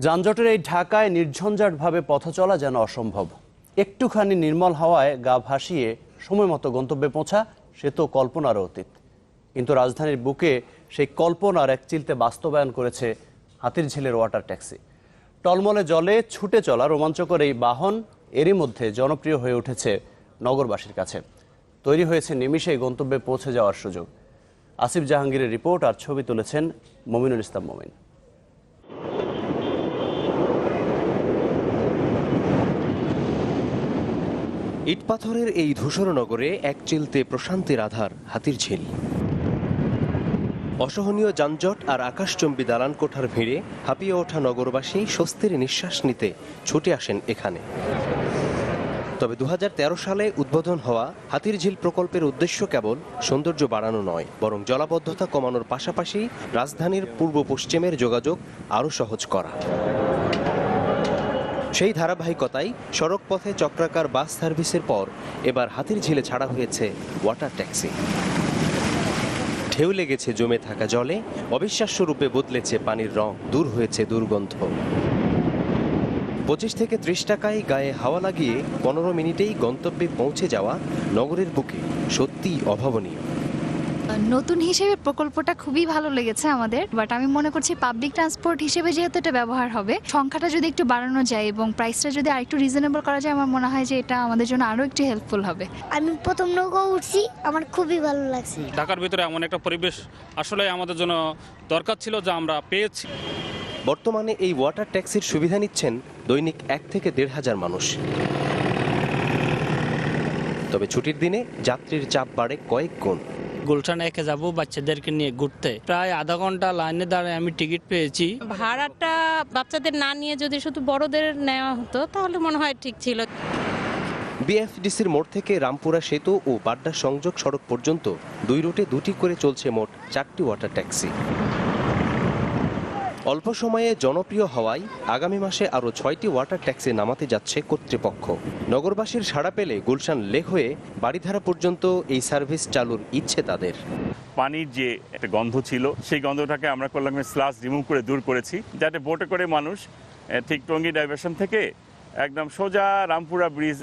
যানজটের এই ঢাকায় নির্ঝঞ্ঝাটভাবে পথ চলা যেন অসম্ভব। একটুখানি নির্মল হাওয়ায় গা ভাসিয়ে সময় মতো গন্তব্যে পৌঁছা সে তো কল্পনারও অতীত। কিন্তু রাজধানীর বুকে সেই কল্পনার এক চিলতে বাস্তবায়ন করেছে হাতিরঝিলের ওয়াটার ট্যাক্সি। টলমলে জলে ছুটে চলা রোমাঞ্চকর এই বাহন এরই মধ্যে জনপ্রিয় হয়ে উঠেছে নগরবাসীর কাছে। তৈরি হয়েছে নিমিষেই গন্তব্যে পৌঁছে যাওয়ার সুযোগ। আসিফ জাহাঙ্গীরের রিপোর্ট আর ছবি তুলেছেন মমিনুল ইসলাম মমিন। ইটপাথরের এই ধূসর নগরে এক চিলতে প্রশান্তির আধার হাতিরঝিল। অসহনীয় যানজট আর আকাশচুম্বী দালান কোঠার ভিড়ে হাঁপিয়ে ওঠা নগরবাসী স্বস্তির নিঃশ্বাস নিতে ছুটে আসেন এখানে। তবে ২০১৩ সালে উদ্বোধন হওয়া হাতিরঝিল প্রকল্পের উদ্দেশ্য কেবল সৌন্দর্য বাড়ানো নয়, বরং জলাবদ্ধতা কমানোর পাশাপাশি রাজধানীর পূর্ব পশ্চিমের যোগাযোগ আরও সহজ করা। সেই ধারাবাহিকতায় সড়ক পথে চক্রাকার বাস সার্ভিসের পর এবার হাতিরঝিলে ছাড়া হয়েছে ওয়াটার ট্যাক্সি। ঢেউ লেগেছে জমে থাকা জলে, অবিশ্বাস্য রূপে বদলেছে পানির রং, দূর হয়েছে দুর্গন্ধ। ২৫ থেকে ৩০ টাকায় গায়ে হাওয়া লাগিয়ে ১৫ মিনিটেই গন্তব্যে পৌঁছে যাওয়া নগরের বুকে সত্যিই অভাবনীয়। নতুন হিসেবে প্রকল্পটা খুবই ভালো লেগেছে আমাদের, বাট আমি মনে করছি পাবলিক ট্রান্সপোর্ট হিসেবে যেহেতু এটা ব্যবহার হবে, সংখ্যাটা যদি একটু বাড়ানো যায় এবং প্রাইসটা যদি আরেকটু রিজনেবল করা যায়, আমার মনে হয় যে এটা আমাদের জন্য আরও একটু হেল্পফুল হবে। আমি প্রথম নৌকা উঠছি, আমার খুবই ভালো লাগছে। ঢাকার ভিতরে এমন একটা পরিবেশ আসলে আমাদের জন্য দরকার ছিল, যা আমরা পেয়েছি। বর্তমানে এই ওয়াটার ট্যাক্সির সুবিধা নিচ্ছেন দৈনিক ১ থেকে ১,৫০০ মানুষ। তবে ছুটির দিনে যাত্রীর চাপ বাড়ে কয়েক গুণ। গুলশান একে যাব বাচ্চাদেরকে নিয়ে ঘুরতে, প্রায় আধা ঘন্টা লাইনে দাঁড়িয়ে আমি টিকিট পেয়েছি। ভাড়াটা বাচ্চাদের না নিয়ে যদি শুধু বড়দের নেওয়া হতো তাহলে মনে হয় ঠিক ছিল। বিএফডিসির মোড় থেকে রামপুরা সেতু ও বাড্ডা সংযোগ সড়ক পর্যন্ত ২ রুটে ২টি করে চলছে মোট ৪টি ওয়াটার ট্যাক্সি। অল্প সময়ে জনপ্রিয় হওয়ায় আগামী মাসে আরও ৬টি ওয়াটার ট্যাক্সি নামাতে যাচ্ছে কর্তৃপক্ষ। নগরবাসীর সাড়া পেলে গুলশান লেক হয়ে বাড়িধারা পর্যন্ত এই সার্ভিস চালুর ইচ্ছে তাদের। পানির যে একটা গন্ধ ছিল, সেই গন্ধটাকে আমরা করলাম স্লাস রিমুভ করে দূর করেছি, যাতে বোটে করে মানুষ ঠিক টঙ্গী ডাইভারশন থেকে একদম সোজা রামপুরা ব্রিজ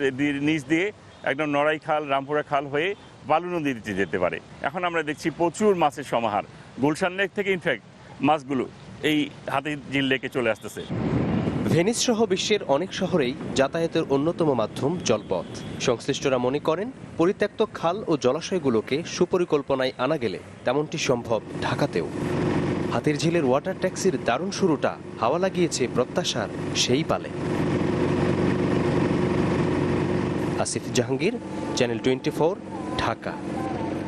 নিচ দিয়ে একদম নড়াই খাল, রামপুরা খাল হয়ে বালু নদীতে যেতে পারে। এখন আমরা দেখছি প্রচুর মাছের সমাহার। গুলশান লেক থেকে ইনফ্যাক্ট মাছগুলো এই হাতিরঝিল লেকে চলে আসতেছে। ভেনিস সহ বিশ্বের অনেক শহরেই যাতায়াতের অন্যতম মাধ্যম জলপথ। সংশ্লিষ্টরা মনে করেন পরিত্যক্ত খাল ও জলাশয়গুলোকে সুপরিকল্পনায় আনা গেলে তেমনটি সম্ভব ঢাকাতেও। হাতিরঝিলের ওয়াটার ট্যাক্সির দারুণ শুরুটা হাওয়া লাগিয়েছে প্রত্যাশার সেই পালে। আসিফ জাহাঙ্গীর, চ্যানেল 24, ঢাকা।